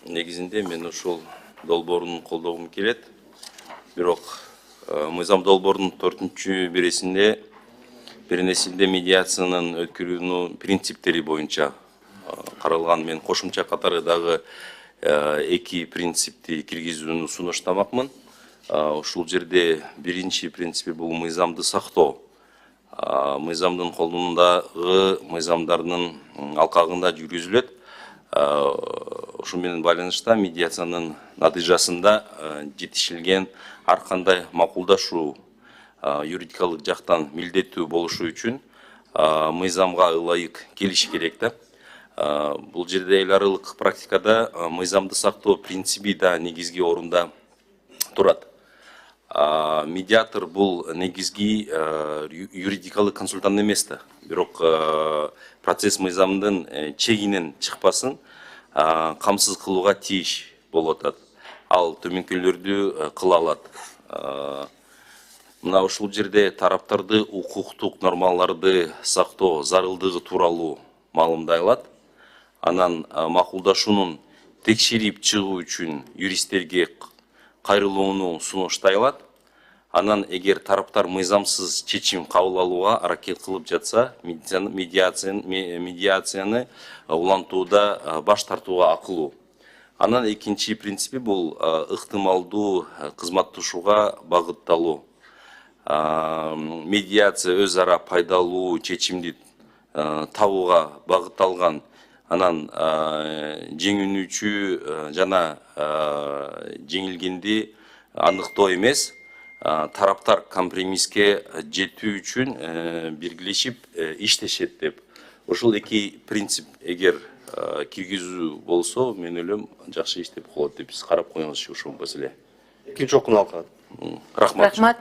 негизинде мен ушул долбоорун колдогум келет. Бирок мыйзам долбоорунун 4-бересинде медиациянын өткөрүүнүн принциптери боюнча каралган. Мен кошумча катары дагы 2 принципти киргизүүнү сунуштамакмын. Ушул жерде биринчи принципи бул мыйзамды сактоо. Мыйзамдын колдонуудагы мыйзамдардын алкагында жүргүзүлөт. Ушу менен байланышта медиациянын натыйжасында жетишилген ар кандай макулдашуу юридикалык жактан милдеттүү болушу үчүн мыйзамга ылайык келиш керек да. Бул жерде эл аралык практикада мыйзамды сактоо принципи да негизги орунда турат. Медиатор бул негизги юридикалык консультант эмес да. Бирок процесс мыйзамдын чегинен чыкпасын камсыз кылууга тийиш болуп атат. Ал төмөнкүлөрдү кыла алат. Мына ушул жерде тараптарды укуктук нормаларды сактоо зарылдыгы тууралуу маалымдай алат. Анан макулдашуунун текшерип чыгуу үчүн юристтерге кайрылууну сунуштай алат. Анан эгер тараптар мыйзамсыз чечим кабыл алууга аракет кылып жатса, медиацияны улантууда баш тартууга акылуу. Анан экинчи принципи бул ыктымалдуу кызматташууга багытталуу. Медиация өз ара пайдалуу чечимди табууга багытталган. Анан жеңүүчү жана жеңилгенди аныктоо эмес, тараптар компромисске жетүү үчүн биргелешип иштешет деп. Ушул 2 принцип эгер киргизүү болсо, мен ойлойм жакшы иштеп калат деп биз карап коебуз ушул маселе. Ким чокун алкат? Рахмат.